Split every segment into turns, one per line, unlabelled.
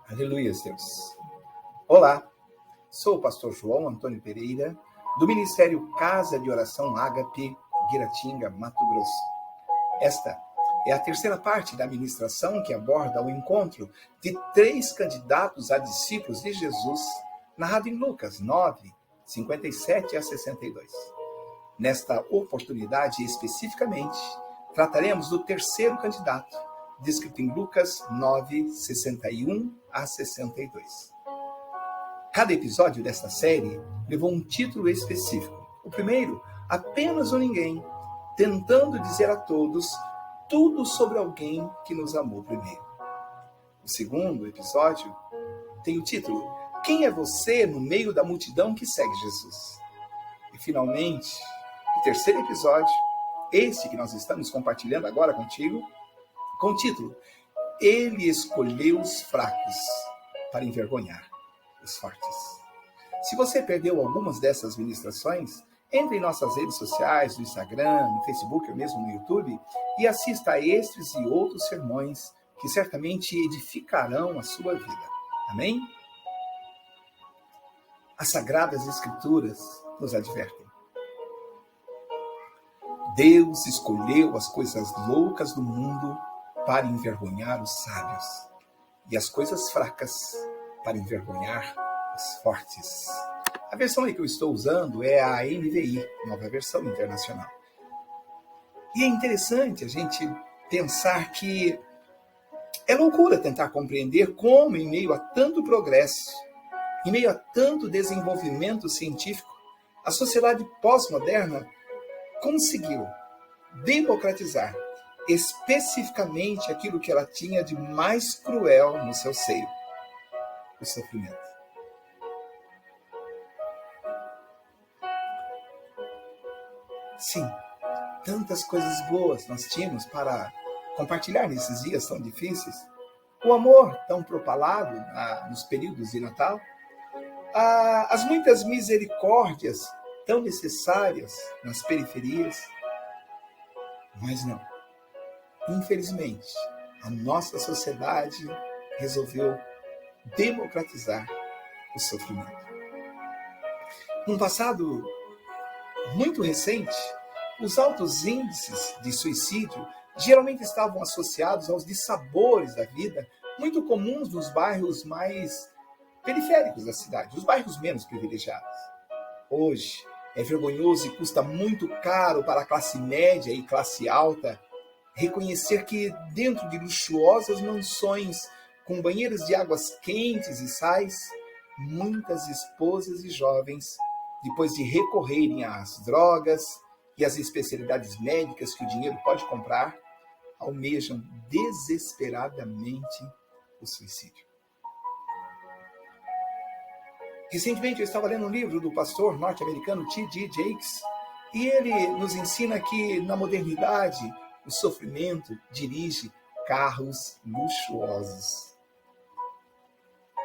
Aleluia, Deus. Olá, sou o pastor João Antônio Pereira, do Ministério Casa de Oração Ágape, Guiratinga, Mato Grosso. Esta é a terceira parte da ministração que aborda o encontro de 3 candidatos a discípulos de Jesus, narrado em Lucas 9, 57 a 62. Nesta oportunidade, especificamente, trataremos do terceiro candidato, descrito em Lucas 9, 61 a 62. Cada episódio desta série levou um título específico. O primeiro, apenas um ninguém, tentando dizer a todos tudo sobre alguém que nos amou primeiro. O segundo episódio tem o título, Quem é você no meio da multidão que segue Jesus? E finalmente, o terceiro episódio, este que nós estamos compartilhando agora contigo, com o título, Ele escolheu os fracos para envergonhar os fortes. Se você perdeu algumas dessas ministrações, entre em nossas redes sociais, no Instagram, no Facebook ou mesmo no YouTube e assista a estes e outros sermões que certamente edificarão a sua vida. Amém? As Sagradas Escrituras nos advertem. Deus escolheu as coisas loucas do mundo para envergonhar os sábios, e as coisas fracas para envergonhar os fortes. A versão aí que eu estou usando é a NVI, Nova Versão Internacional. E é interessante a gente pensar que é loucura tentar compreender como, em meio a tanto progresso, em meio a tanto desenvolvimento científico, a sociedade pós-moderna conseguiu democratizar especificamente aquilo que ela tinha de mais cruel no seu seio, o sofrimento. Sim, tantas coisas boas nós tínhamos para compartilhar nesses dias tão difíceis. O amor tão propalado nos períodos de Natal, as muitas misericórdias tão necessárias nas periferias, mas não. Infelizmente, a nossa sociedade resolveu democratizar o sofrimento. Num passado muito recente, os altos índices de suicídio geralmente estavam associados aos dissabores da vida, muito comuns nos bairros mais periféricos da cidade, os bairros menos privilegiados. Hoje, é vergonhoso e custa muito caro para a classe média e classe alta reconhecer que dentro de luxuosas mansões com banheiros de águas quentes e sais, muitas esposas e jovens, depois de recorrerem às drogas e às especialidades médicas que o dinheiro pode comprar, almejam desesperadamente o suicídio. Recentemente eu estava lendo um livro do pastor norte-americano T.D. Jakes e ele nos ensina que na modernidade o sofrimento dirige carros luxuosos.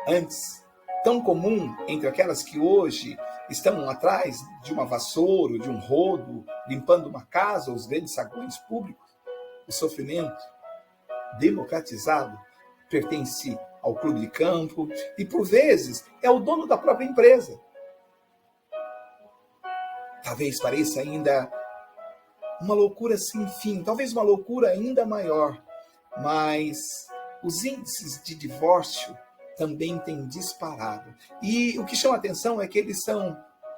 Antes, tão comum entre aquelas que hoje estão atrás de uma vassoura ou de um rodo, limpando uma casa ou os grandes saguões públicos, o sofrimento democratizado pertence ao clube de campo e, por vezes, é o dono da própria empresa. Talvez pareça ainda uma loucura sem fim, talvez uma loucura ainda maior, mas os índices de divórcio também têm disparado. E o que chama a atenção é que eles são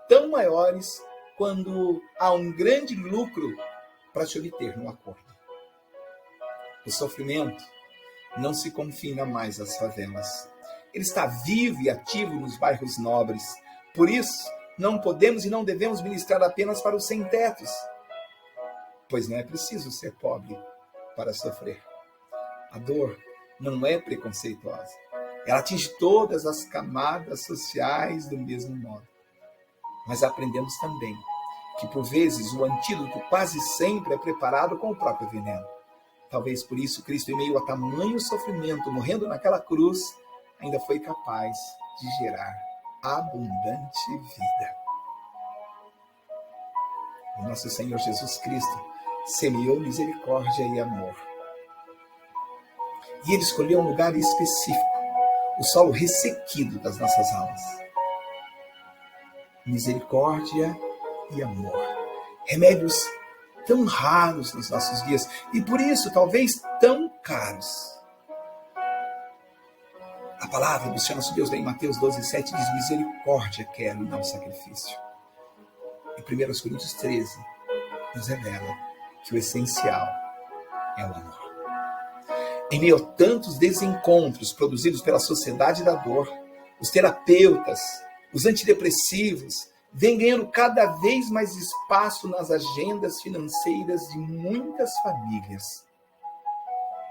tão maiores quando há um grande lucro para se obter no acordo. O sofrimento não se confina mais às favelas. Ele está vivo e ativo nos bairros nobres. Por isso, não podemos e não devemos ministrar apenas para os sem-tetos, pois não é preciso ser pobre para sofrer. A dor não é preconceituosa. Ela atinge todas as camadas sociais do mesmo modo. Mas aprendemos também que, por vezes, o antídoto quase sempre é preparado com o próprio veneno. Talvez por isso Cristo, em meio a tamanho sofrimento, morrendo naquela cruz, ainda foi capaz de gerar abundante vida. O nosso Senhor Jesus Cristo semeou misericórdia e amor. E ele escolheu um lugar específico, o solo ressequido das nossas almas. Misericórdia e amor, remédios tão raros nos nossos dias e por isso talvez tão caros. A palavra do Senhor nosso Deus em Mateus 12:7 diz: misericórdia quero e não sacrifício. E 1 Coríntios 13 nos revela que o essencial é o amor. Em meio a tantos desencontros produzidos pela sociedade da dor, os terapeutas, os antidepressivos, vêm ganhando cada vez mais espaço nas agendas financeiras de muitas famílias.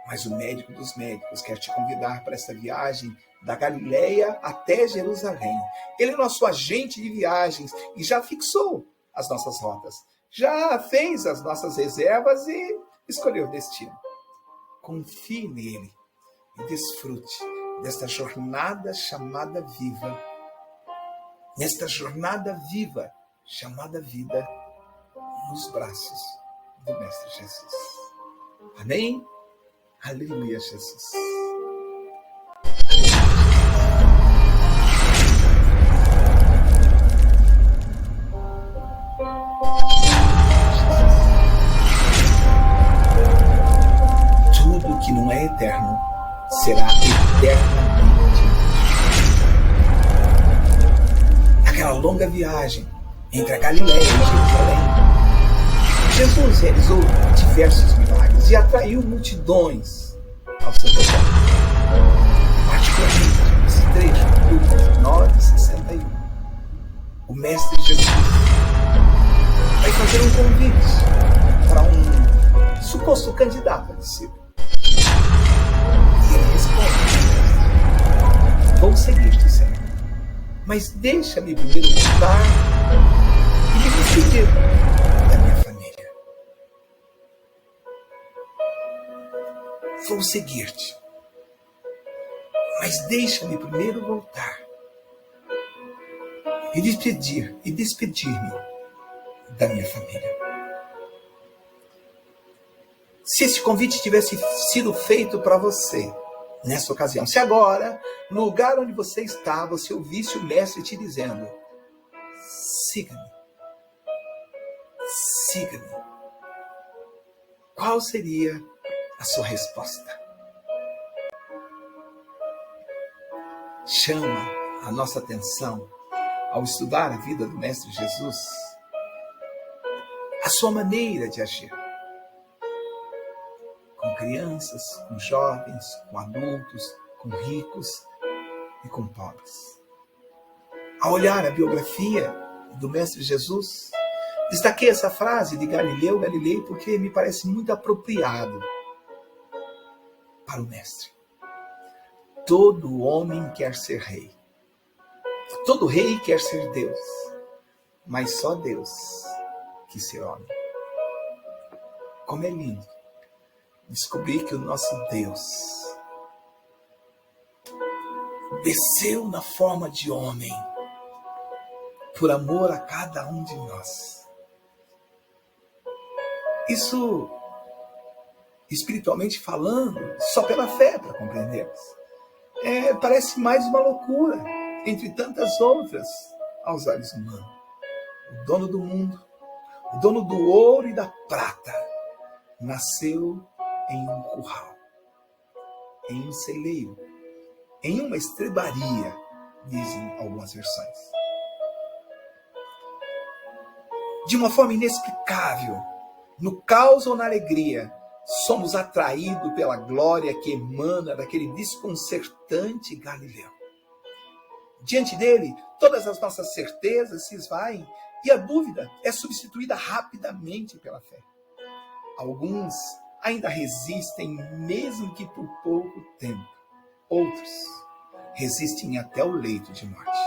Mas o médico dos médicos quer te convidar para essa viagem da Galileia até Jerusalém. Ele é nosso agente de viagens e já fixou as nossas rotas, já fez as nossas reservas e escolheu o destino. Confie nele e desfrute desta jornada chamada viva, nesta jornada viva chamada vida, nos braços do Mestre Jesus. Amém? Aleluia, Jesus. Tudo que não é eterno será eternamente. Naquela longa viagem entre a Galileia e Jerusalém, Jesus realizou diversos milagres e atraiu multidões ao seu redor. Particularmente nesse trecho, Lucas 9:61, o Mestre Jesus vai fazer um convite para um suposto candidato a discípulo. E ele responde: vou seguir-te, Senhor, mas deixa-me primeiro voltar e me despedir da minha família. Vou seguir-te, mas deixa-me primeiro voltar e despedir-me da minha família. Se esse convite tivesse sido feito para você nessa ocasião, se agora, no lugar onde você está, você ouvisse o Mestre te dizendo: siga-me, siga-me, qual seria a sua resposta? Chama a nossa atenção, ao estudar a vida do Mestre Jesus, a sua maneira de agir. Com crianças, com jovens, com adultos, com ricos e com pobres. Ao olhar a biografia do Mestre Jesus, destaquei essa frase de Galileu Galilei porque me parece muito apropriado para o Mestre. Todo homem quer ser rei. Todo rei quer ser Deus. Mas só Deus quis ser homem. Como é lindo descobrir que o nosso Deus desceu na forma de homem por amor a cada um de nós. Isso, espiritualmente falando, só pela fé para compreendermos. Parece mais uma loucura, entre tantas outras, aos olhos humanos. O dono do mundo, o dono do ouro e da prata, nasceu em um curral, em um celeiro, em uma estrebaria, dizem algumas versões. De uma forma inexplicável, no caos ou na alegria, somos atraídos pela glória que emana daquele desconcertante Galileu. Diante dele, todas as nossas certezas se esvaem e a dúvida é substituída rapidamente pela fé. Alguns ainda resistem, mesmo que por pouco tempo. Outros resistem até o leito de morte.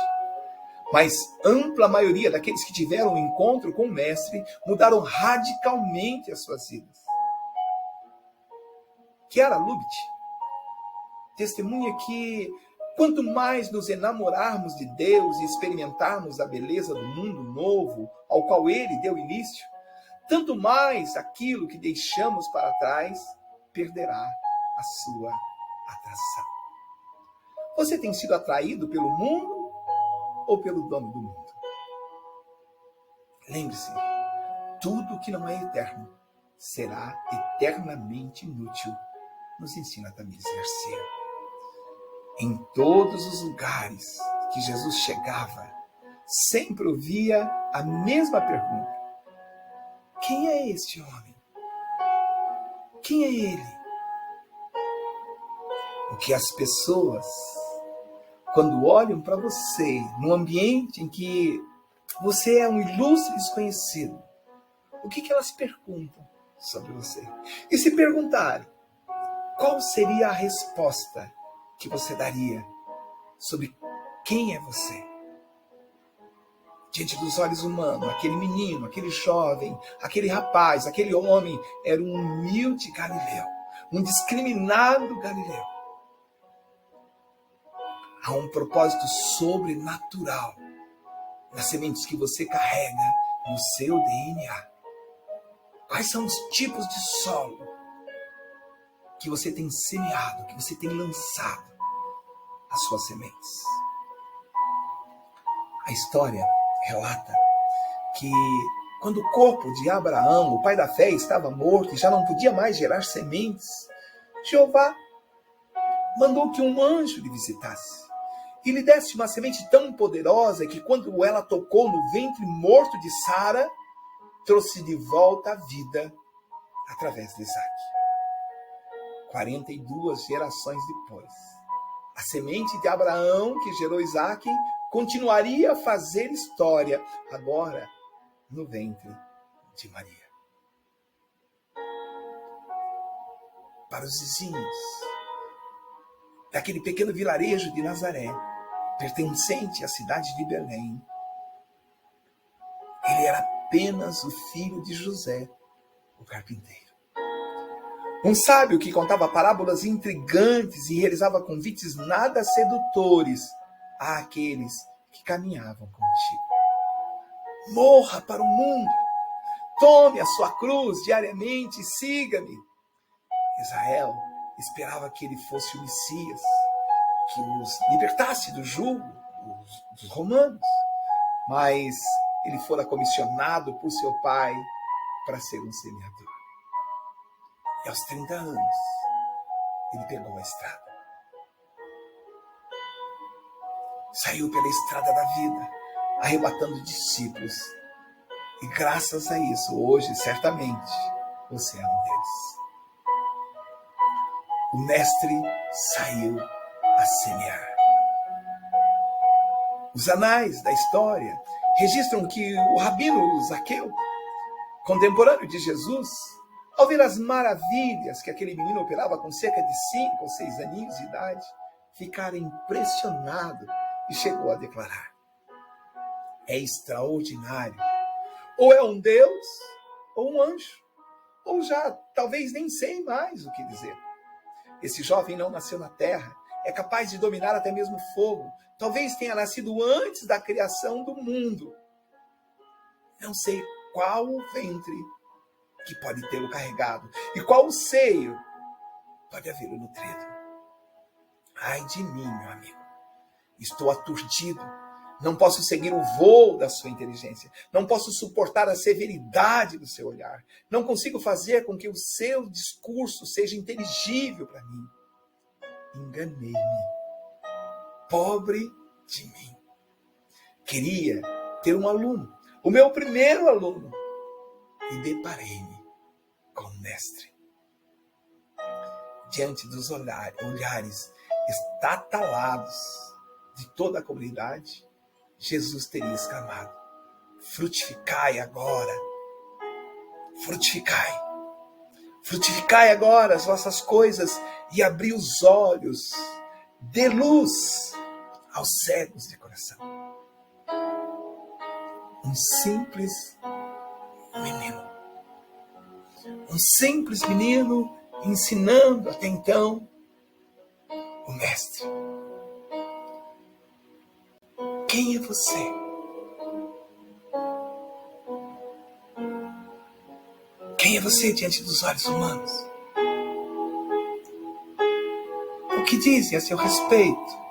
Mas ampla maioria daqueles que tiveram um encontro com o Mestre mudaram radicalmente as suas vidas. Chiara Lubitsch testemunha que quanto mais nos enamorarmos de Deus e experimentarmos a beleza do mundo novo ao qual Ele deu início, tanto mais aquilo que deixamos para trás perderá a sua atração. Você tem sido atraído pelo mundo ou pelo dono do mundo? Lembre-se, tudo que não é eterno será eternamente inútil, nos ensina Tamires Garcia. Em todos os lugares que Jesus chegava, sempre ouvia a mesma pergunta: quem é este homem? Quem é ele? O que as pessoas, quando olham para você, num ambiente em que você é um ilustre desconhecido, o que elas perguntam sobre você? E se perguntarem, qual seria a resposta que você daria sobre quem é você? Diante dos olhos humanos, aquele menino, aquele jovem, aquele rapaz, aquele homem era um humilde Galileu, um discriminado Galileu. Há um propósito sobrenatural nas sementes que você carrega no seu DNA. Quais são os tipos de solo que você tem semeado, que você tem lançado as suas sementes? A história relata que quando o corpo de Abraão, o pai da fé, estava morto e já não podia mais gerar sementes, Jeová mandou que um anjo lhe visitasse e lhe desse uma semente tão poderosa que quando ela tocou no ventre morto de Sara, trouxe de volta a vida através de Isaac. 42 gerações depois, a semente de Abraão, que gerou Isaac, continuaria a fazer história, agora no ventre de Maria. Para os vizinhos daquele pequeno vilarejo de Nazaré, pertencente à cidade de Belém, ele era apenas o filho de José, o carpinteiro. Um sábio que contava parábolas intrigantes e realizava convites nada sedutores àqueles que caminhavam contigo. Morra para o mundo, tome a sua cruz diariamente e siga-me. Israel esperava que ele fosse o Messias, que os libertasse do jugo dos romanos, mas ele fora comissionado por seu pai para ser um semeador. E aos 30 anos, ele pegou a estrada. Saiu pela estrada da vida, arrebatando discípulos. E graças a isso, hoje, certamente, você é um deles. O mestre saiu a semear. Os anais da história registram que o rabino Zaqueu, contemporâneo de Jesus, ao ver as maravilhas que aquele menino operava com cerca de 5 ou 6 aninhos de idade, ficara impressionado e chegou a declarar: é extraordinário. Ou é um Deus, ou um anjo, ou já talvez nem sei mais o que dizer. Esse jovem não nasceu na terra, é capaz de dominar até mesmo fogo. Talvez tenha nascido antes da criação do mundo. Não sei qual o ventre que pode tê-lo carregado e qual o seio pode havê-lo nutrido. Ai de mim, meu amigo. Estou aturdido. Não posso seguir o voo da sua inteligência. Não posso suportar a severidade do seu olhar. Não consigo fazer com que o seu discurso seja inteligível para mim. Enganei-me. Pobre de mim. Queria ter um aluno, o meu primeiro aluno, e deparei-me com o mestre. Diante dos olhares estatalados de toda a comunidade, Jesus teria exclamado: frutificai agora, frutificai, frutificai agora as vossas coisas e abri os olhos, dê luz aos cegos de coração. Um simples menino ensinando até então o mestre. Quem é você? Quem é você diante dos olhos humanos? O que dizem a seu respeito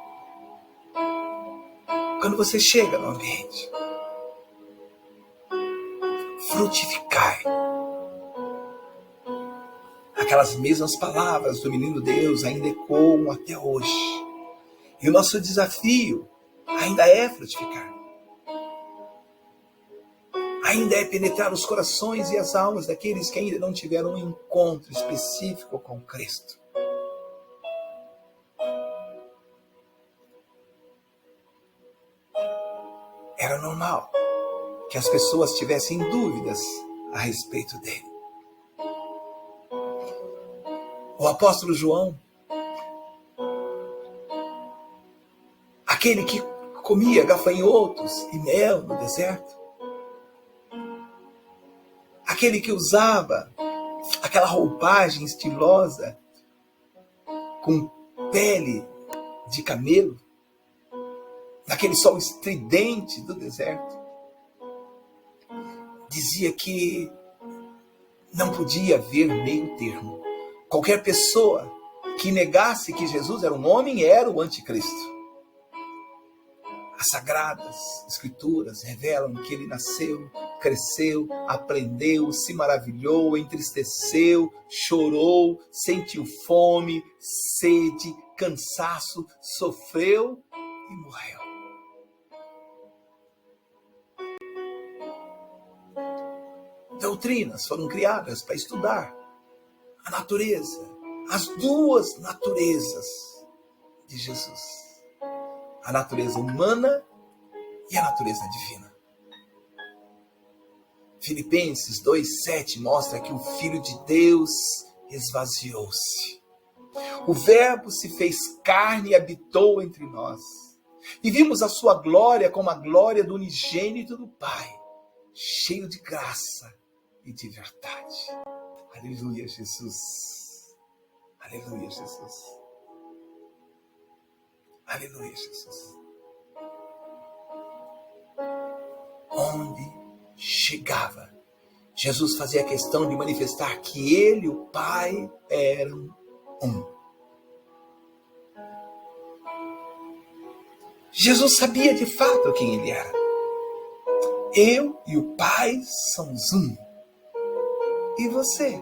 Quando você chega no ambiente, frutificai. Aquelas mesmas palavras do menino Deus ainda ecoam até hoje. E o nosso desafio ainda é frutificar. Ainda é penetrar os corações e as almas daqueles que ainda não tiveram um encontro específico com Cristo. Era normal que as pessoas tivessem dúvidas a respeito dele. O apóstolo João, aquele que comia gafanhotos e mel no deserto, aquele que usava aquela roupagem estilosa com pele de camelo, naquele sol estridente do deserto, dizia que não podia haver meio termo. Qualquer pessoa que negasse que Jesus era um homem era o anticristo. As sagradas escrituras revelam que ele nasceu, cresceu, aprendeu, se maravilhou, entristeceu, chorou, sentiu fome, sede, cansaço, sofreu e morreu. Doutrinas foram criadas para estudar a natureza, as duas naturezas de Jesus. A natureza humana e a natureza divina. Filipenses 2,7 mostra que o Filho de Deus esvaziou-se. O Verbo se fez carne e habitou entre nós. E vimos a sua glória como a glória do unigênito do Pai, cheio de graça e de verdade. Aleluia, Jesus. Aleluia, Jesus. Aleluia, Jesus. Onde chegava, Jesus fazia questão de manifestar que ele e o Pai eram um. Jesus sabia de fato quem ele era. Eu e o Pai somos um. E você?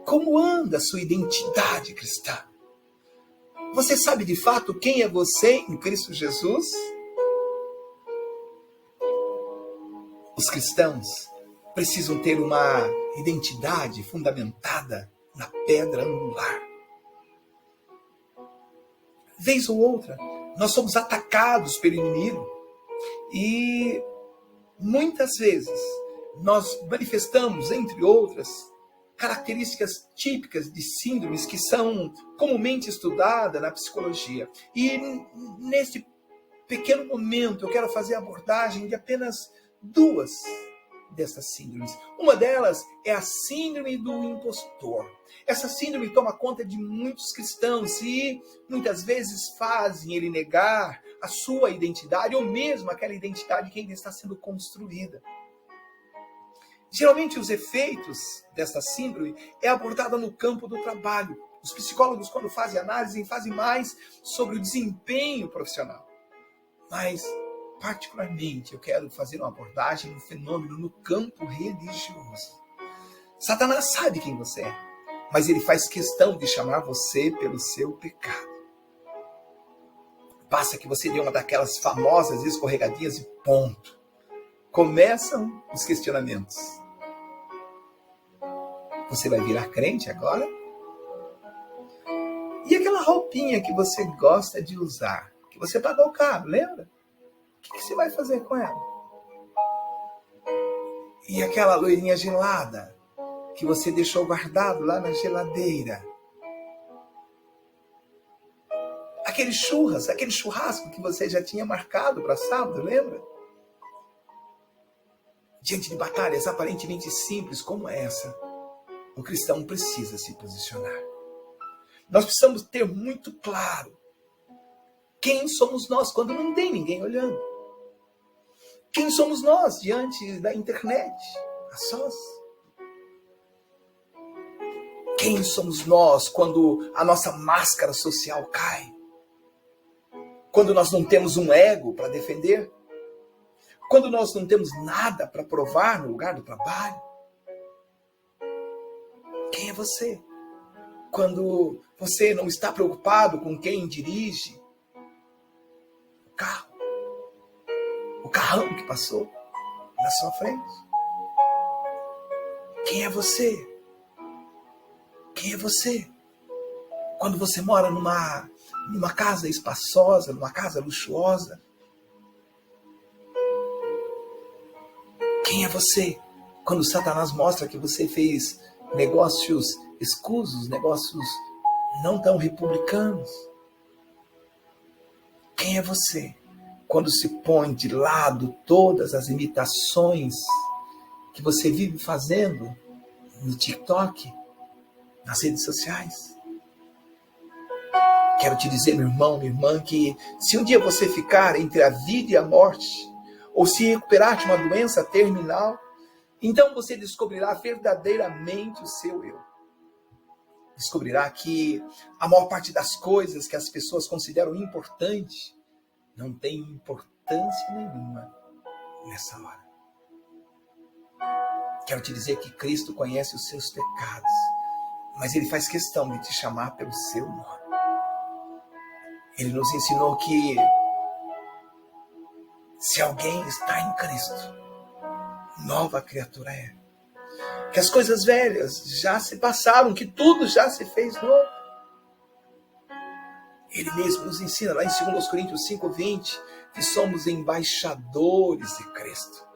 Como anda a sua identidade cristã? Você sabe de fato quem é você em Cristo Jesus? Os cristãos precisam ter uma identidade fundamentada na pedra angular. Vez ou outra, nós somos atacados pelo inimigo e muitas vezes nós manifestamos, entre outras, características típicas de síndromes que são comumente estudadas na psicologia. E neste pequeno momento eu quero fazer a abordagem de apenas duas dessas síndromes. Uma delas é a síndrome do impostor. Essa síndrome toma conta de muitos cristãos e muitas vezes fazem ele negar a sua identidade ou mesmo aquela identidade que ainda está sendo construída. Geralmente os efeitos dessa síndrome é abordada no campo do trabalho. Os psicólogos, quando fazem análise, fazem mais sobre o desempenho profissional. Mas, particularmente, eu quero fazer uma abordagem no fenômeno no campo religioso. Satanás sabe quem você é, mas ele faz questão de chamar você pelo seu pecado. Basta que você dê uma daquelas famosas escorregadinhas e ponto. Começam os questionamentos. Você vai virar crente agora? E aquela roupinha que você gosta de usar, que você pagou caro, lembra? O que você vai fazer com ela? E aquela loirinha gelada que você deixou guardado lá na geladeira? Aquele churrasco que você já tinha marcado para sábado, lembra? Diante de batalhas aparentemente simples como essa, o cristão precisa se posicionar. Nós precisamos ter muito claro quem somos nós quando não tem ninguém olhando. Quem somos nós diante da internet, a sós? Quem somos nós quando a nossa máscara social cai? Quando nós não temos um ego para defender? Quando nós não temos nada para provar no lugar do trabalho? Quem é você? Quando você não está preocupado com quem dirige o carro, o carrão que passou na sua frente. Quem é você? Quem é você? Quando você mora numa casa espaçosa, numa casa luxuosa. Quem é você? Quando Satanás mostra que você fez negócios escusos, negócios não tão republicanos. Quem é você? Quando se põe de lado todas as imitações que você vive fazendo no TikTok, nas redes sociais. Quero te dizer, meu irmão, minha irmã, que se um dia você ficar entre a vida e a morte, ou se recuperar de uma doença terminal, então você descobrirá verdadeiramente o seu eu. Descobrirá que a maior parte das coisas que as pessoas consideram importante não tem importância nenhuma nessa hora. Quero te dizer que Cristo conhece os seus pecados, mas Ele faz questão de te chamar pelo seu nome. Ele nos ensinou que se alguém está em Cristo, nova criatura é. Que as coisas velhas já se passaram, que tudo já se fez novo. Ele mesmo nos ensina lá em 2 Coríntios 5:20 que somos embaixadores de Cristo.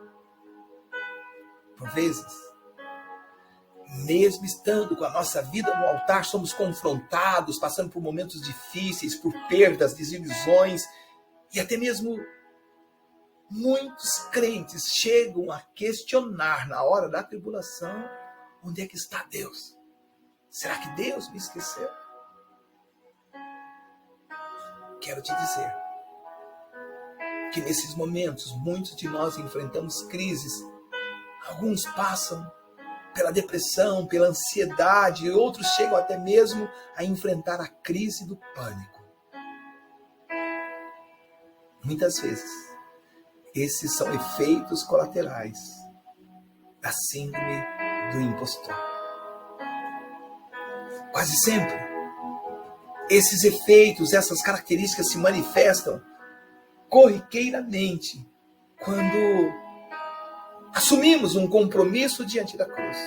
Por vezes, mesmo estando com a nossa vida no altar, somos confrontados, passando por momentos difíceis, por perdas, desilusões, e até mesmo muitos crentes chegam a questionar na hora da tribulação: onde é que está Deus? Será que Deus me esqueceu? Quero te dizer que nesses momentos muitos de nós enfrentamos crises. Alguns passam pela depressão, pela ansiedade, e outros chegam até mesmo a enfrentar a crise do pânico. Muitas vezes, esses são efeitos colaterais da síndrome do impostor. Quase sempre, esses efeitos, essas características se manifestam corriqueiramente quando assumimos um compromisso diante da cruz.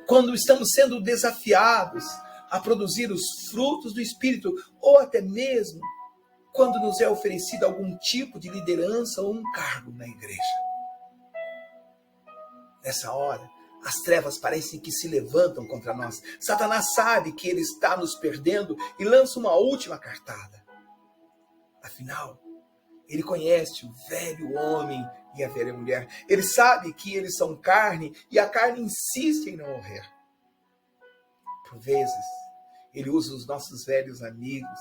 Quando estamos sendo desafiados a produzir os frutos do Espírito, ou até mesmo quando nos é oferecido algum tipo de liderança ou um cargo na igreja. Nessa hora, as trevas parecem que se levantam contra nós. Satanás sabe que ele está nos perdendo e lança uma última cartada. Afinal, ele conhece o velho homem e a velha mulher. Ele sabe que eles são carne e a carne insiste em não morrer. Por vezes, ele usa os nossos velhos amigos.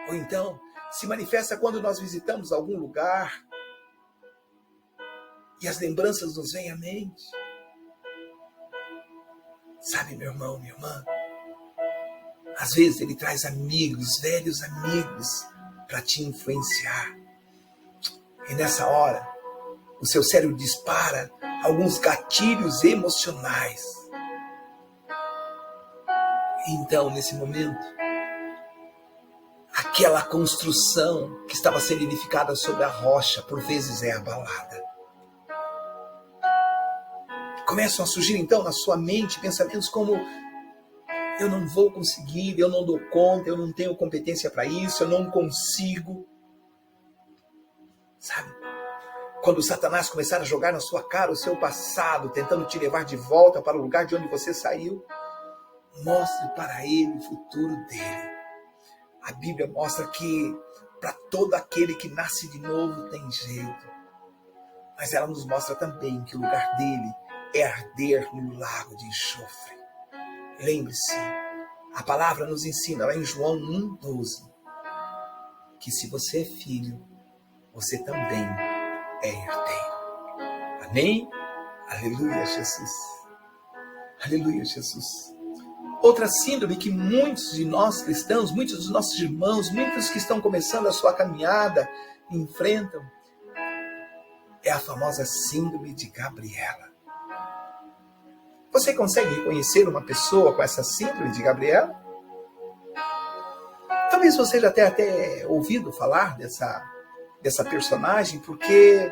Ou então, se manifesta quando nós visitamos algum lugar e as lembranças nos vêm à mente. Sabe, meu irmão, minha irmã, às vezes ele traz amigos, velhos amigos, para te influenciar. E nessa hora, o seu cérebro dispara alguns gatilhos emocionais. E então, nesse momento, aquela construção que estava sendo edificada sobre a rocha, por vezes é abalada. Começam a surgir então na sua mente pensamentos como: eu não vou conseguir, eu não dou conta, eu não tenho competência para isso, eu não consigo. Sabe? Quando Satanás começar a jogar na sua cara o seu passado, tentando te levar de volta para o lugar de onde você saiu, mostre para ele o futuro dele. A Bíblia mostra que para todo aquele que nasce de novo tem jeito. Mas ela nos mostra também que o lugar dele é arder no lago de enxofre. Lembre-se, a palavra nos ensina lá em João 1,12, que se você é filho, você também é herdeiro. Amém? Aleluia, Jesus. Aleluia, Jesus. Outra síndrome que muitos de nós cristãos, muitos dos nossos irmãos, muitos que estão começando a sua caminhada, enfrentam, é a famosa síndrome de Gabriela. Você consegue reconhecer uma pessoa com essa síndrome de Gabriela? Talvez você já tenha até ouvido falar dessa personagem, porque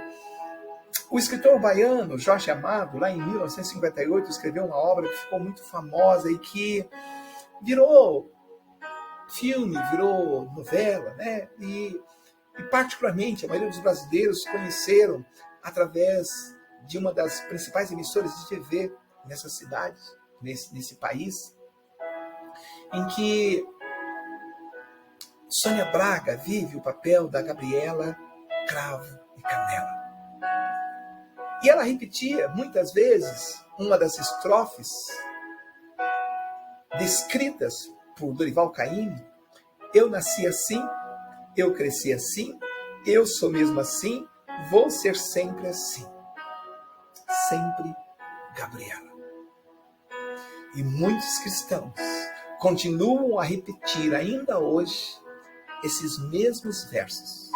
o escritor baiano Jorge Amado, lá em 1958, escreveu uma obra que ficou muito famosa e que virou filme, virou novela, né? E particularmente, a maioria dos brasileiros conheceram através de uma das principais emissoras de TV nessa cidade, nesse país, em que Sônia Braga vive o papel da Gabriela Cravo e Canela. E ela repetia muitas vezes uma das estrofes descritas por Dorival Caymmi: eu nasci assim, eu cresci assim, eu sou mesmo assim, vou ser sempre assim. Sempre Gabriela. E muitos cristãos continuam a repetir ainda hoje esses mesmos versos.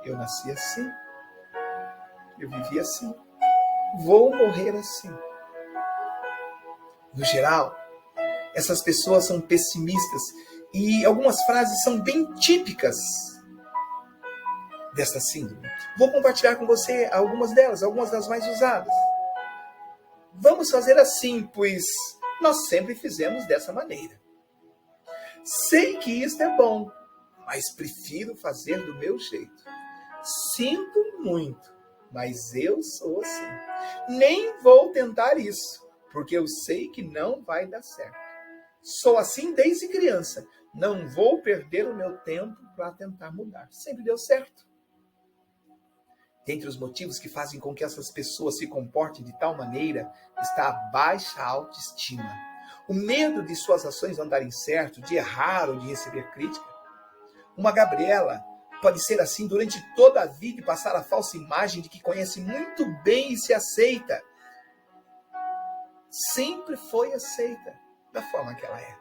Eu nasci assim, eu vivi assim, vou morrer assim. No geral, essas pessoas são pessimistas e algumas frases são bem típicas desta síndrome. Vou compartilhar com você algumas delas, algumas das mais usadas. Vamos fazer assim, pois nós sempre fizemos dessa maneira. Sei que isto é bom, mas prefiro fazer do meu jeito. Sinto muito, mas eu sou assim. Nem vou tentar isso, porque eu sei que não vai dar certo. Sou assim desde criança. Não vou perder o meu tempo para tentar mudar. Sempre deu certo. Dentre os motivos que fazem com que essas pessoas se comportem de tal maneira está a baixa autoestima. O medo de suas ações não darem certo, de errar ou de receber crítica. Uma Gabriela pode ser assim durante toda a vida e passar a falsa imagem de que conhece muito bem e se aceita. Sempre foi aceita da forma que ela é.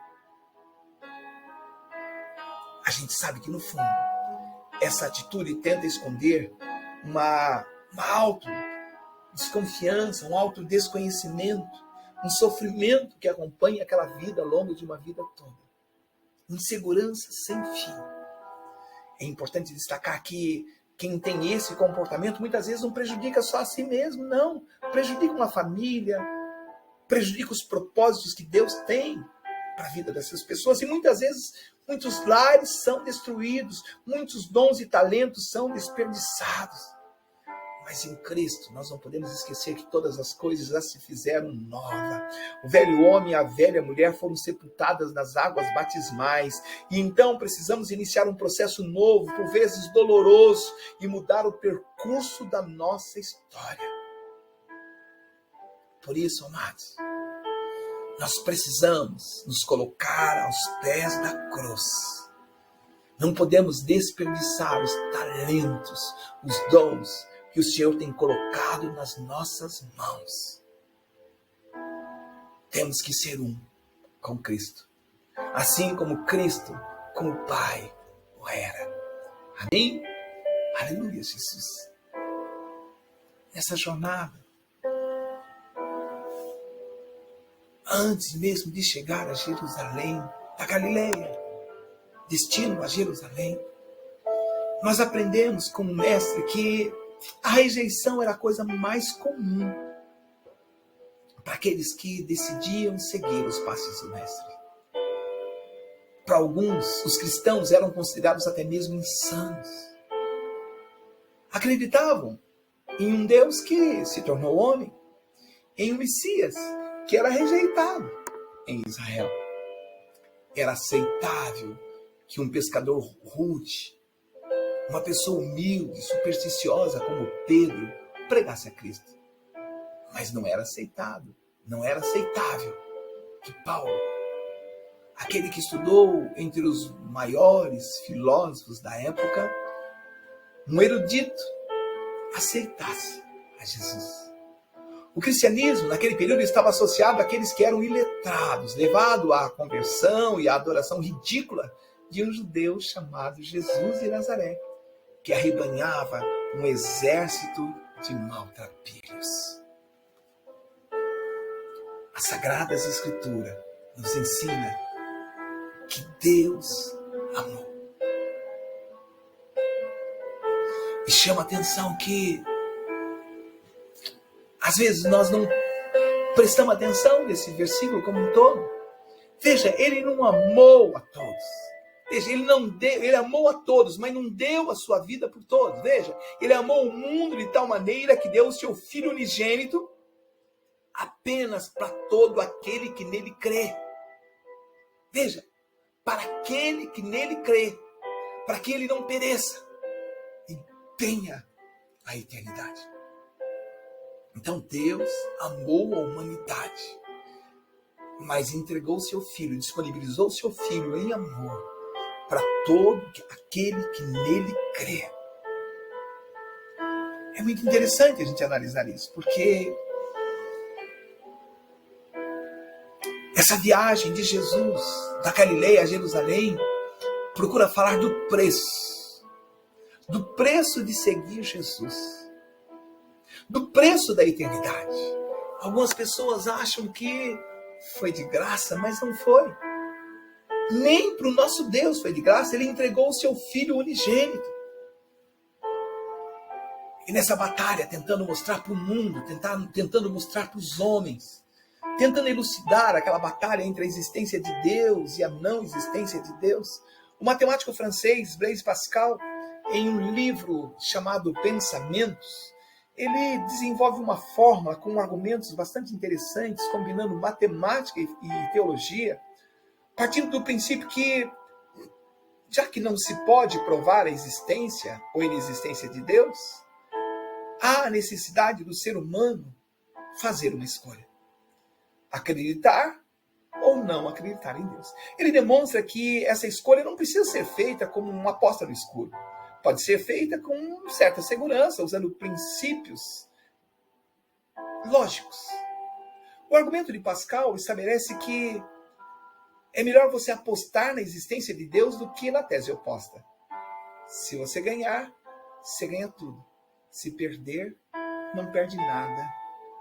A gente sabe que, no fundo, essa atitude tenta esconder uma autodesconfiança, um autodesconhecimento, um sofrimento que acompanha aquela vida ao longo de uma vida toda. Insegurança sem fim. É importante destacar que quem tem esse comportamento muitas vezes não prejudica só a si mesmo, não. Prejudica uma família, prejudica os propósitos que Deus tem para a vida dessas pessoas. E muitas vezes, muitos lares são destruídos, muitos dons e talentos são desperdiçados. Mas em Cristo, nós não podemos esquecer que todas as coisas já se fizeram nova. O velho homem e a velha mulher foram sepultadas nas águas batismais. E então precisamos iniciar um processo novo, por vezes doloroso, e mudar o percurso da nossa história. Por isso, amados, nós precisamos nos colocar aos pés da cruz. Não podemos desperdiçar os talentos, os dons que o Senhor tem colocado nas nossas mãos. Temos que ser um com Cristo, assim como Cristo com o Pai o era. Amém? Aleluia, Jesus. Nessa jornada, antes mesmo de chegar a Jerusalém, da Galileia, destino a Jerusalém, nós aprendemos com o mestre que a rejeição era a coisa mais comum para aqueles que decidiam seguir os passos do mestre. Para alguns, os cristãos eram considerados até mesmo insanos. Acreditavam em um Deus que se tornou homem, em um Messias que era rejeitado em Israel. Era aceitável que um pescador rude, uma pessoa humilde, supersticiosa como Pedro, pregasse a Cristo. Mas não era aceitado, não era aceitável que Paulo, aquele que estudou entre os maiores filósofos da época, um erudito, aceitasse a Jesus. O cristianismo, naquele período, estava associado àqueles que eram iletrados, levado à conversão e à adoração ridícula de um judeu chamado Jesus de Nazaré, que arrebanhava um exército de maltrapilhos. As Sagradas Escrituras nos ensina que Deus amou. E chama a atenção que às vezes nós não prestamos atenção nesse versículo como um todo. Veja, ele não amou a todos. Veja, ele amou a todos, mas não deu a sua vida por todos. Veja, ele amou o mundo de tal maneira que deu o seu Filho unigênito apenas para todo aquele que nele crê. Veja, para aquele que nele crê, para que ele não pereça e tenha a eternidade. Então Deus amou a humanidade, mas entregou seu Filho, disponibilizou seu Filho em amor para todo aquele que nele crê. É muito interessante a gente analisar isso, porque essa viagem de Jesus da Galileia a Jerusalém procura falar do preço de seguir Jesus, do preço da eternidade. Algumas pessoas acham que foi de graça, mas não foi. Nem para o nosso Deus foi de graça. Ele entregou o seu Filho unigênito. E nessa batalha, tentando mostrar para o mundo, tentando mostrar para os homens, tentando elucidar aquela batalha entre a existência de Deus e a não existência de Deus, o matemático francês Blaise Pascal, em um livro chamado Pensamentos, ele desenvolve uma fórmula com argumentos bastante interessantes, combinando matemática e teologia, partindo do princípio que, já que não se pode provar a existência ou inexistência de Deus, há a necessidade do ser humano fazer uma escolha. Acreditar ou não acreditar em Deus. Ele demonstra que essa escolha não precisa ser feita como uma aposta no escuro. Pode ser feita com certa segurança, usando princípios lógicos. O argumento de Pascal estabelece que é melhor você apostar na existência de Deus do que na tese oposta. Se você ganhar, você ganha tudo. Se perder, não perde nada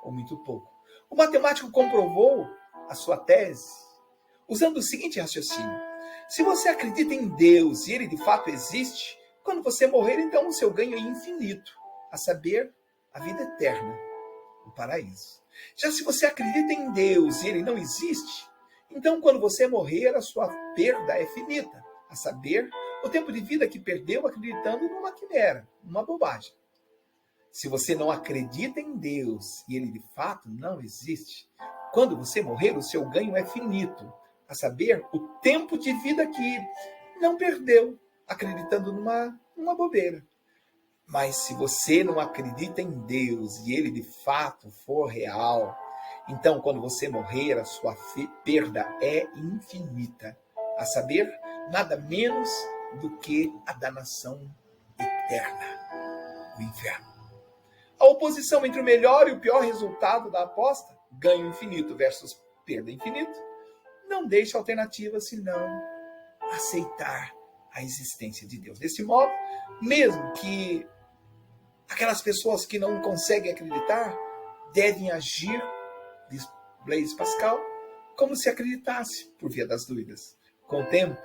ou muito pouco. O matemático comprovou a sua tese usando o seguinte raciocínio: se você acredita em Deus e ele de fato existe, quando você morrer, então o seu ganho é infinito, a saber, a vida eterna, o paraíso. Já se você acredita em Deus e ele não existe, então quando você morrer, a sua perda é finita, a saber, o tempo de vida que perdeu acreditando numa quimera, numa bobagem. Se você não acredita em Deus e ele de fato não existe, quando você morrer, o seu ganho é finito, a saber, o tempo de vida que não perdeu, acreditando numa bobeira. Mas se você não acredita em Deus e ele de fato for real, então quando você morrer, a sua perda é infinita, a saber, nada menos do que a danação eterna, o inferno. A oposição entre o melhor e o pior resultado da aposta, ganho infinito versus perda infinita, não deixa alternativa senão aceitar a existência de Deus. Desse modo, mesmo que aquelas pessoas que não conseguem acreditar devem agir, diz Blaise Pascal, como se acreditasse por via das dúvidas. Com o tempo,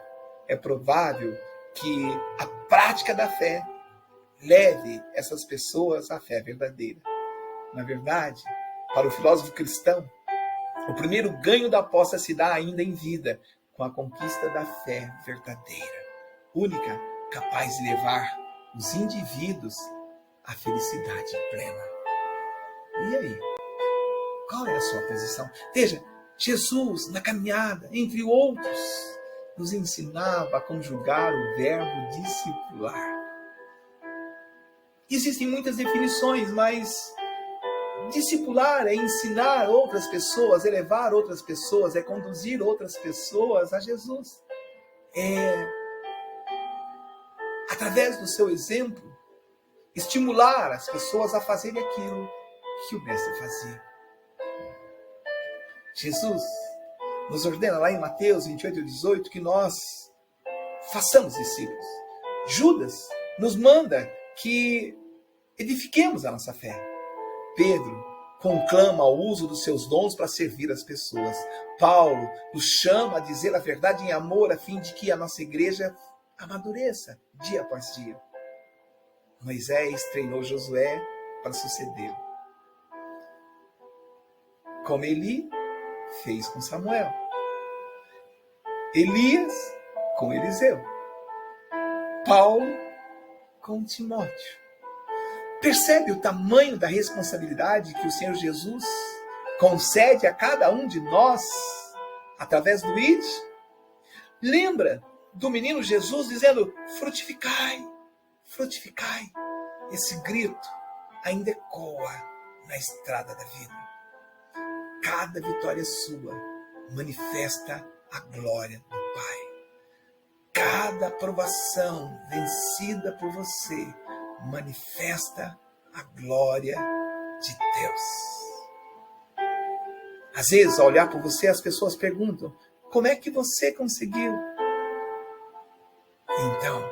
é provável que a prática da fé leve essas pessoas à fé verdadeira. Na verdade, para o filósofo cristão, o primeiro ganho da aposta se dá ainda em vida, com a conquista da fé verdadeira, única capaz de levar os indivíduos à felicidade plena. E aí? Qual é a sua posição? Veja, Jesus, na caminhada, entre outros, nos ensinava a conjugar o verbo discipular. Existem muitas definições, mas discipular é ensinar outras pessoas, é levar outras pessoas, é conduzir outras pessoas a Jesus. É, através do seu exemplo, estimular as pessoas a fazerem aquilo que o mestre fazia. Jesus nos ordena lá em Mateus 28:18 que nós façamos discípulos. Judas nos manda que edifiquemos a nossa fé. Pedro conclama o uso dos seus dons para servir as pessoas. Paulo nos chama a dizer a verdade em amor, a fim de que a nossa igreja amadureça dia após dia. Moisés treinou Josué para sucedê-lo, como Eli fez com Samuel, Elias com Eliseu, Paulo com Timóteo. Percebe o tamanho da responsabilidade que o Senhor Jesus concede a cada um de nós através do ID? Lembra do menino Jesus dizendo: frutificai, frutificai. Esse grito ainda ecoa na estrada da vida. Cada vitória sua manifesta a glória do Pai. Cada aprovação vencida por você manifesta a glória de Deus. Às vezes, ao olhar por você, as pessoas perguntam: como é que você conseguiu? Então,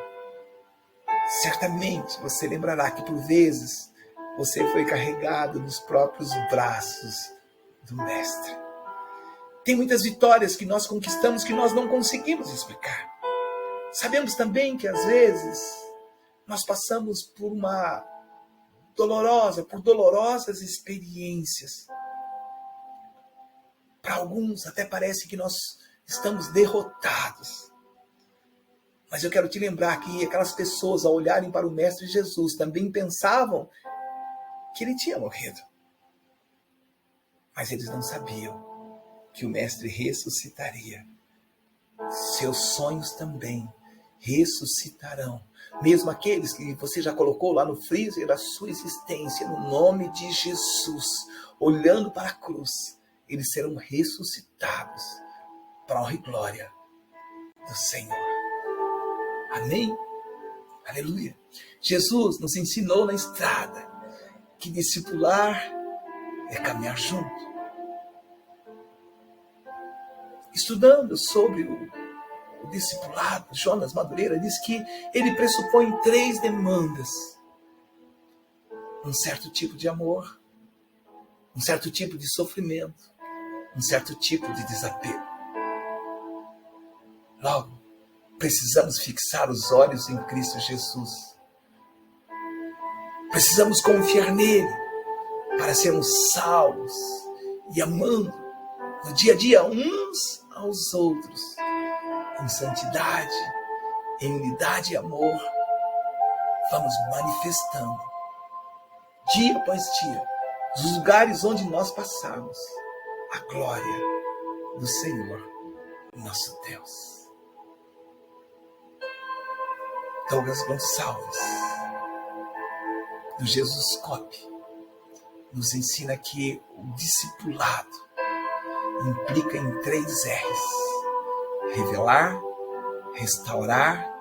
certamente você lembrará que por vezes você foi carregado nos próprios braços do Mestre. Tem muitas vitórias que nós conquistamos que nós não conseguimos explicar. Sabemos também que às vezes nós passamos por dolorosas experiências. Para alguns até parece que nós estamos derrotados. Mas eu quero te lembrar que aquelas pessoas, ao olharem para o Mestre Jesus, também pensavam que ele tinha morrido. Mas eles não sabiam que o Mestre ressuscitaria. Seus sonhos também ressuscitarão. Mesmo aqueles que você já colocou lá no freezer da sua existência, no nome de Jesus, olhando para a cruz, eles serão ressuscitados para a honra e glória do Senhor. Amém? Aleluia. Jesus nos ensinou na estrada que discipular é caminhar junto. Estudando sobre o discipulado, Jonas Madureira diz que ele pressupõe 3 demandas: um certo tipo de amor, um certo tipo de sofrimento, um certo tipo de desapego. Logo, precisamos fixar os olhos em Cristo Jesus. Precisamos confiar nele para sermos salvos e amando no dia a dia uns aos outros, em santidade, em unidade e amor. Vamos manifestando, dia após dia, nos lugares onde nós passamos, a glória do Senhor, nosso Deus. Douglas Gonçalves, do Jesuscope, nos ensina que o discipulado implica em 3 R's: revelar, restaurar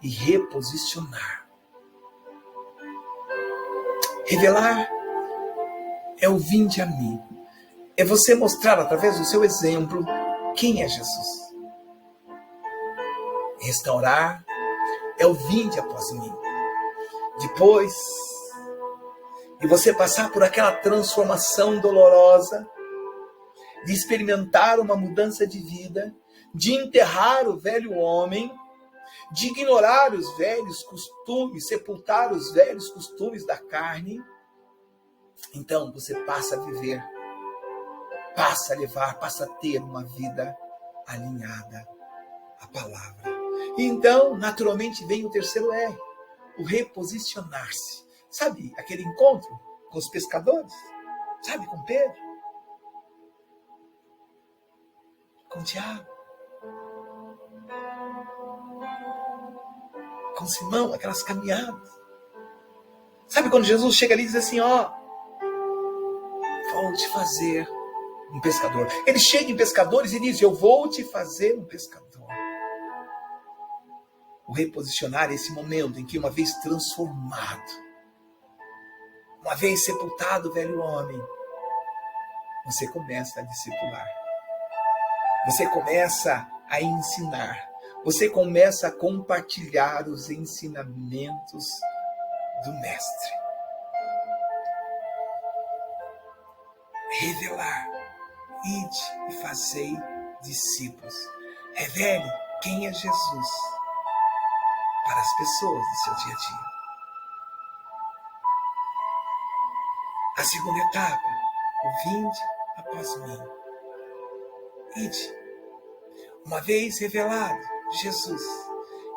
e reposicionar. Revelar é o vinde a mim. É você mostrar através do seu exemplo quem é Jesus. Restaurar é o vinde após mim. Depois de você passar por aquela transformação dolorosa, de experimentar uma mudança de vida, de enterrar o velho homem, de ignorar os velhos costumes, sepultar os velhos costumes da carne, então você passa a viver, passa a levar, passa a ter uma vida alinhada à palavra. E então, naturalmente, vem o 3º R, o reposicionar-se. Sabe aquele encontro com os pescadores? Sabe, com Pedro? Com Tiago? Com Simão, aquelas caminhadas. Sabe quando Jesus chega ali e diz assim, vou te fazer um pescador. Ele chega em pescadores e diz, eu vou te fazer um pescador. O reposicionar é esse momento em que, uma vez transformado, uma vez sepultado o velho homem, você começa a discipular. Você começa a ensinar. Você começa a compartilhar os ensinamentos do Mestre. Revelar. Ide e fazei discípulos. Revele quem é Jesus para as pessoas do seu dia a dia. A segunda etapa, o vinde após mim. Ide. Uma vez revelado Jesus,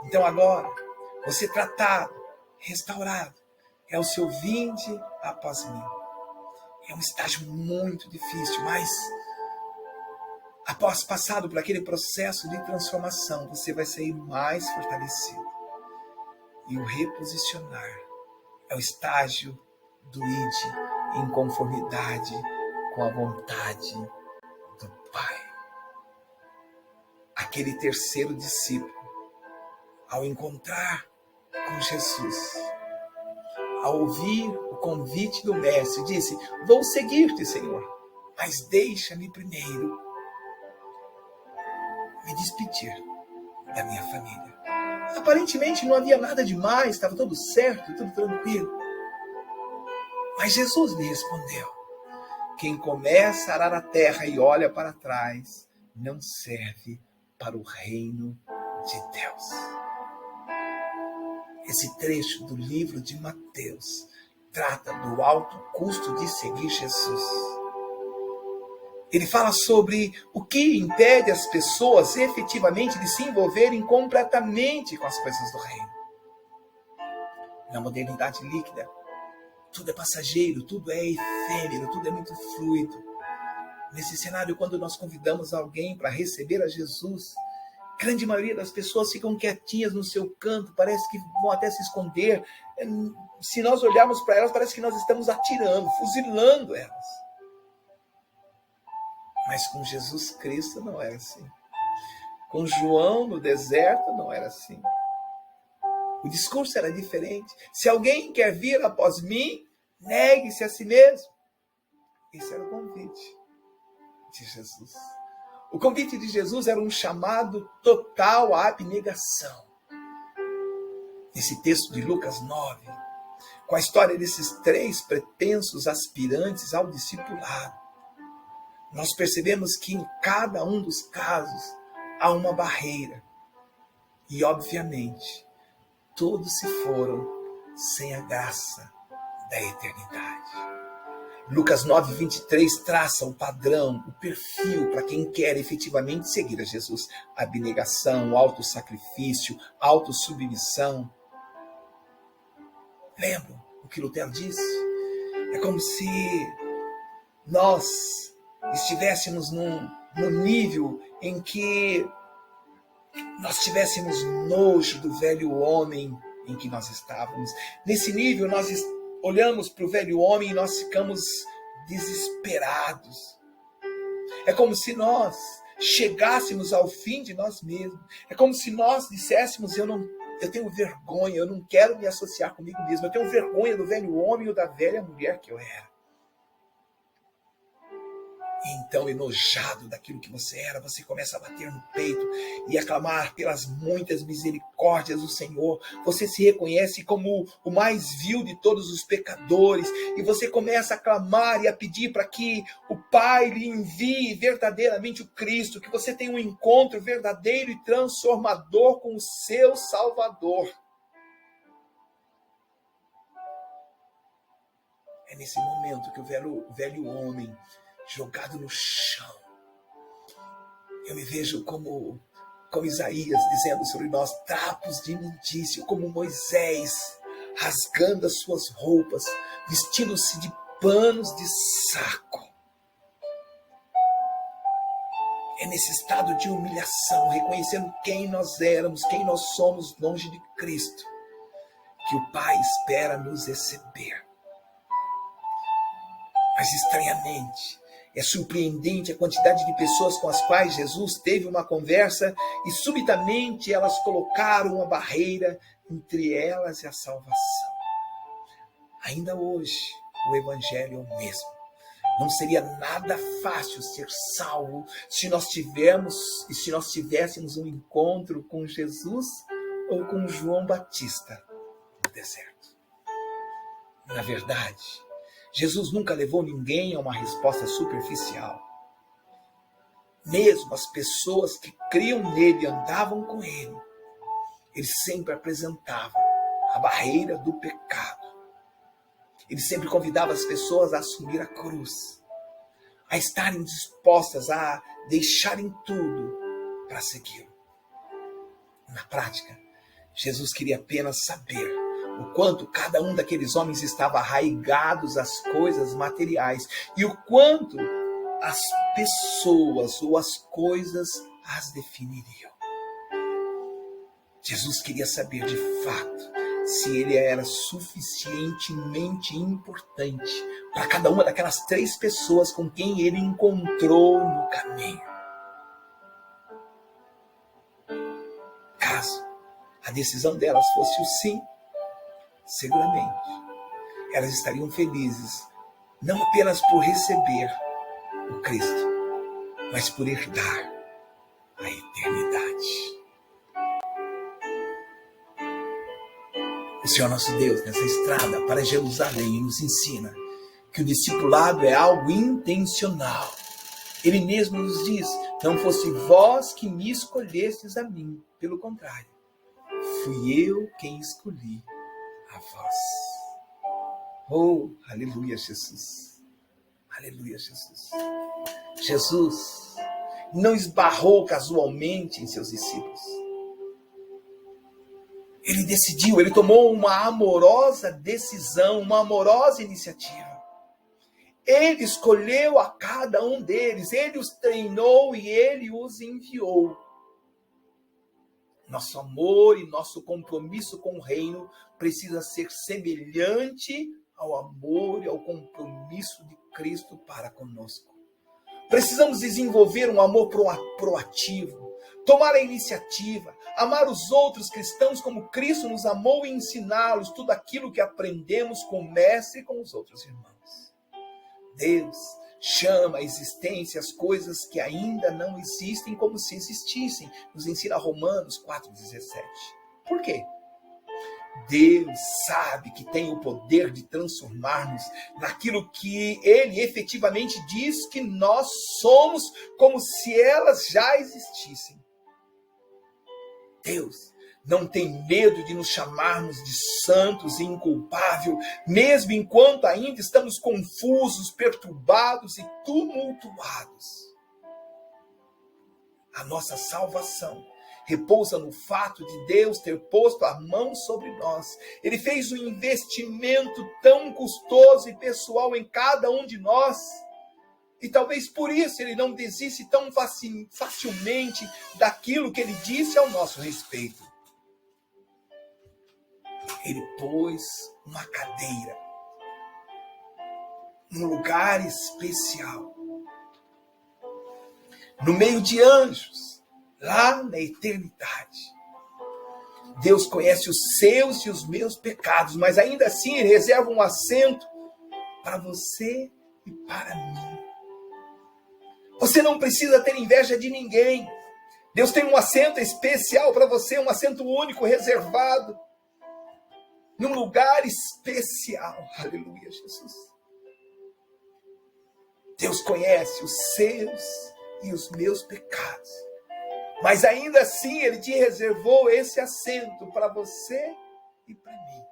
então agora, você tratado, restaurado, é o seu vinde após mim. É um estágio muito difícil, mas após passado por aquele processo de transformação, você vai sair mais fortalecido. E o reposicionar é o estágio do ide em conformidade com a vontade do Pai. Aquele terceiro discípulo, ao encontrar com Jesus, ao ouvir o convite do Mestre, disse: vou seguir-te, Senhor, mas deixa-me primeiro me despedir da minha família. Aparentemente não havia nada demais, estava tudo certo, tudo tranquilo. Mas Jesus lhe respondeu: quem começa a arar a terra e olha para trás, não serve para o reino de Deus. Esse trecho do livro de Mateus trata do alto custo de seguir Jesus. Ele fala sobre o que impede as pessoas efetivamente de se envolverem completamente com as coisas do reino. Na modernidade líquida, tudo é passageiro, tudo é efêmero, tudo é muito fluido. Nesse cenário, quando nós convidamos alguém para receber a Jesus, a grande maioria das pessoas ficam quietinhas no seu canto, parece que vão até se esconder. Se nós olharmos para elas, parece que nós estamos atirando, fuzilando elas. Mas com Jesus Cristo não era assim. Com João no deserto não era assim. O discurso era diferente. Se alguém quer vir após mim, negue-se a si mesmo. Esse era o convite de Jesus. O convite de Jesus era um chamado total à abnegação. Nesse texto de Lucas 9, com a história desses 3 pretensos aspirantes ao discipulado, nós percebemos que em cada um dos casos há uma barreira. E, obviamente, todos se foram sem a graça da eternidade. Lucas 9, 23 traça o padrão, o perfil para quem quer efetivamente seguir a Jesus. Abnegação, autossacrifício, autossubmissão. Lembram o que Lutero disse? É como se nós estivéssemos num nível em que nós tivéssemos nojo do velho homem em que nós estávamos. Nesse nível, nós olhamos para o velho homem e nós ficamos desesperados. É como se nós chegássemos ao fim de nós mesmos. É como se nós disséssemos: eu tenho vergonha, eu não quero me associar comigo mesmo. Eu tenho vergonha do velho homem ou da velha mulher que eu era. E então, enojado daquilo que você era, você começa a bater no peito e a clamar pelas muitas misericórdias do Senhor. Você se reconhece como o mais vil de todos os pecadores. E você começa a clamar e a pedir para que o Pai lhe envie verdadeiramente o Cristo. Que você tenha um encontro verdadeiro e transformador com o seu Salvador. É nesse momento que o velho homem, jogado no chão, eu me vejo como Isaías dizendo sobre nós, trapos de imundício, como Moisés rasgando as suas roupas, vestindo-se de panos de saco. É nesse estado de humilhação, reconhecendo quem nós éramos, quem nós somos longe de Cristo, que o Pai espera nos receber. Mas estranhamente, é surpreendente a quantidade de pessoas com as quais Jesus teve uma conversa e subitamente elas colocaram uma barreira entre elas e a salvação. Ainda hoje, o Evangelho é o mesmo. Não seria nada fácil ser salvo se nós tivéssemos um encontro com Jesus ou com João Batista no deserto. Na verdade, Jesus nunca levou ninguém a uma resposta superficial. Mesmo as pessoas que criam nele e andavam com ele, ele sempre apresentava a barreira do pecado. Ele sempre convidava as pessoas a assumir a cruz, a estarem dispostas a deixarem tudo para segui-lo. Na prática, Jesus queria apenas saber o quanto cada um daqueles homens estava arraigados às coisas materiais e o quanto as pessoas ou as coisas as definiriam. Jesus queria saber de fato se ele era suficientemente importante para cada uma daquelas 3 pessoas com quem ele encontrou no caminho. Caso a decisão delas fosse o sim, seguramente elas estariam felizes, não apenas por receber o Cristo, mas por herdar a eternidade. O Senhor nosso Deus, nessa estrada para Jerusalém, nos ensina que o discipulado é algo intencional. Ele mesmo nos diz: não fosse vós que me escolhestes a mim, pelo contrário, fui eu quem escolhi a vós. Oh, aleluia, Jesus. Aleluia, Jesus. Jesus não esbarrou casualmente em seus discípulos. Ele decidiu, ele tomou uma amorosa decisão, uma amorosa iniciativa. Ele escolheu a cada um deles, ele os treinou e ele os enviou. Nosso amor e nosso compromisso com o reino precisa ser semelhante ao amor e ao compromisso de Cristo para conosco. Precisamos desenvolver um amor proativo, tomar a iniciativa, amar os outros cristãos como Cristo nos amou e ensiná-los tudo aquilo que aprendemos com o Mestre e com os outros irmãos. Deus chama à existência as coisas que ainda não existem como se existissem. Nos ensina Romanos 4,17. Por quê? Deus sabe que tem o poder de transformar-nos naquilo que Ele efetivamente diz que nós somos, como se elas já existissem. Deus não tem medo de nos chamarmos de santos e inculpável, mesmo enquanto ainda estamos confusos, perturbados e tumultuados. A nossa salvação repousa no fato de Deus ter posto a mão sobre nós. Ele fez um investimento tão custoso e pessoal em cada um de nós. E talvez por isso ele não desiste tão facilmente daquilo que ele disse ao nosso respeito. Ele pôs uma cadeira num lugar especial, no meio de anjos, lá na eternidade. Deus conhece os seus e os meus pecados, mas ainda assim Ele reserva um assento para você e para mim. Você não precisa ter inveja de ninguém. Deus tem um assento especial para você, um assento único, reservado, num lugar especial. Aleluia, Jesus. Deus conhece os seus e os meus pecados, mas ainda assim Ele te reservou esse assento para você e para mim.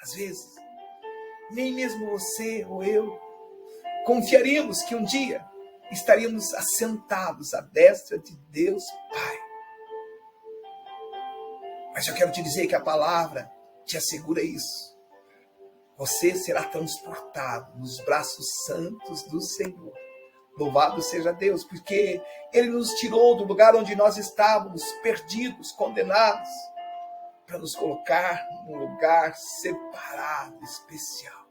Às vezes, nem mesmo você ou eu confiaríamos que um dia estaríamos assentados à destra de Deus Pai. Mas eu quero te dizer que a palavra te assegura isso. Você será transportado nos braços santos do Senhor. Louvado seja Deus, porque Ele nos tirou do lugar onde nós estávamos, perdidos, condenados, para nos colocar num lugar separado, especial.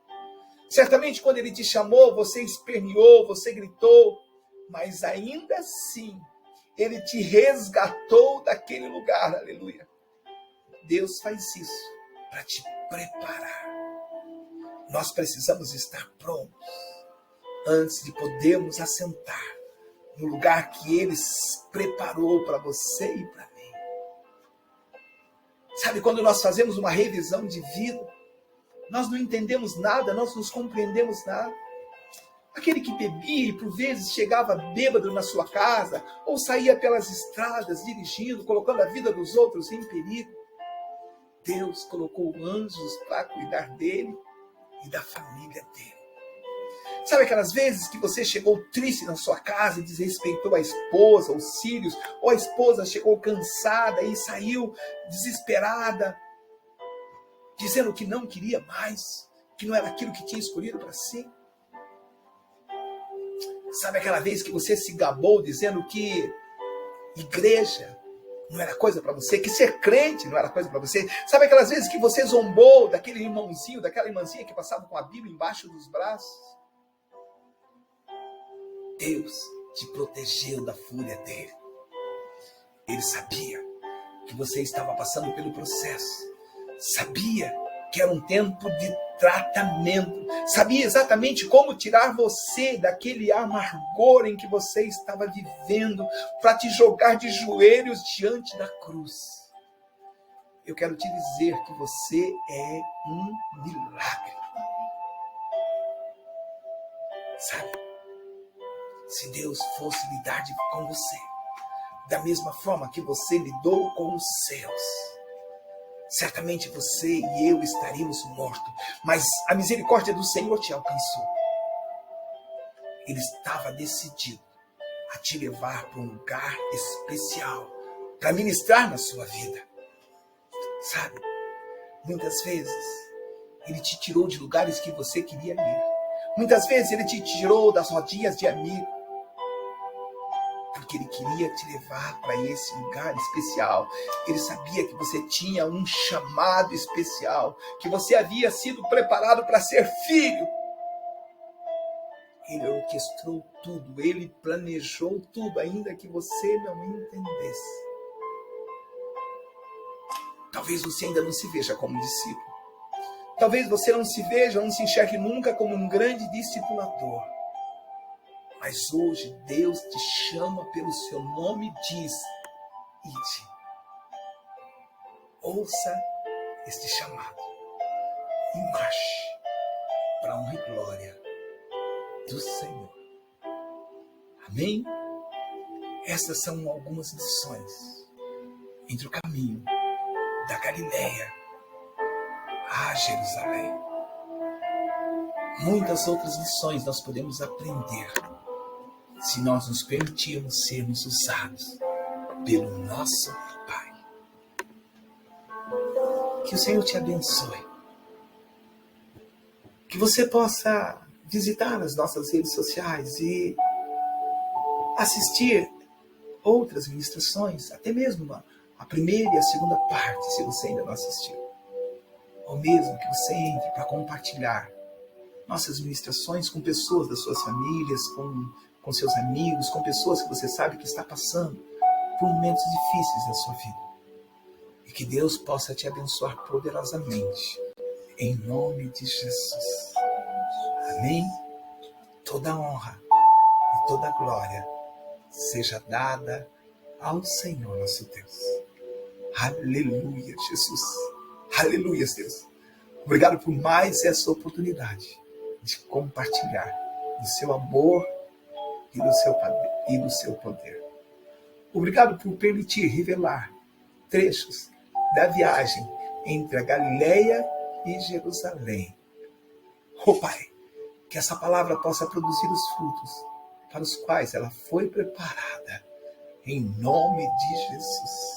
Certamente quando Ele te chamou, você esperneou, você gritou, mas ainda assim, Ele te resgatou daquele lugar, aleluia. Deus faz isso para te preparar. Nós precisamos estar prontos. antes de podermos assentar no lugar que Ele preparou para você e para mim. Sabe, quando nós fazemos uma revisão de vida, nós não entendemos nada, nós não compreendemos nada. Aquele que bebia e por vezes chegava bêbado na sua casa, ou saía pelas estradas dirigindo, colocando a vida dos outros em perigo. Deus colocou anjos para cuidar dele e da família dele. Sabe aquelas vezes que você chegou triste na sua casa e desrespeitou a esposa, os filhos, ou a esposa chegou cansada e saiu desesperada, dizendo que não queria mais, que não era aquilo que tinha escolhido para si? Sabe aquela vez que você se gabou dizendo que igreja não era coisa para você, que ser crente não era coisa para você? Sabe aquelas vezes que você zombou daquele irmãozinho, daquela irmãzinha que passava com a Bíblia embaixo dos braços? Deus te protegeu da fúria dele. Ele sabia que você estava passando pelo processo. Sabia que era um tempo de tratamento. Sabia exatamente como tirar você daquele amargor em que você estava vivendo, para te jogar de joelhos diante da cruz. Eu quero te dizer que você é um milagre. Sabe? Se Deus fosse lidar com você da mesma forma que você lidou com os seus, certamente você e eu estaríamos mortos. Mas a misericórdia do Senhor te alcançou. Ele estava decidido a te levar para um lugar especial, para ministrar na sua vida. Sabe, muitas vezes Ele te tirou de lugares que você queria ir. Muitas vezes Ele te tirou das rodinhas de amigo, porque Ele queria te levar para esse lugar especial. Ele sabia que você tinha um chamado especial, que você havia sido preparado para ser filho. Ele orquestrou tudo, Ele planejou tudo, ainda que você não entendesse. Talvez você ainda não se veja como discípulo. Talvez você não se veja, não se enxergue nunca como um grande discipulador. Mas hoje Deus te chama pelo seu nome e diz: ide. Ouça este chamado e marche para a honra e glória do Senhor. Amém? Essas são algumas lições entre o caminho da Galileia a Jerusalém. Muitas outras lições nós podemos aprender se nós nos permitirmos sermos usados pelo nosso Pai. Que o Senhor te abençoe. Que você possa visitar as nossas redes sociais e assistir outras ministrações, até mesmo a primeira e a segunda parte, se você ainda não assistiu. Ou mesmo que você entre para compartilhar nossas ministrações com pessoas das suas famílias, com seus amigos, com pessoas que você sabe que está passando por momentos difíceis na sua vida. E que Deus possa te abençoar poderosamente, em nome de Jesus. Amém? Toda honra e toda glória seja dada ao Senhor nosso Deus. Aleluia, Jesus. Aleluia, Deus. Obrigado por mais essa oportunidade de compartilhar do seu amor e do seu poder. Obrigado por permitir revelar trechos da viagem entre a Galileia e Jerusalém. Oh Pai, que essa palavra possa produzir os frutos para os quais ela foi preparada, em nome de Jesus.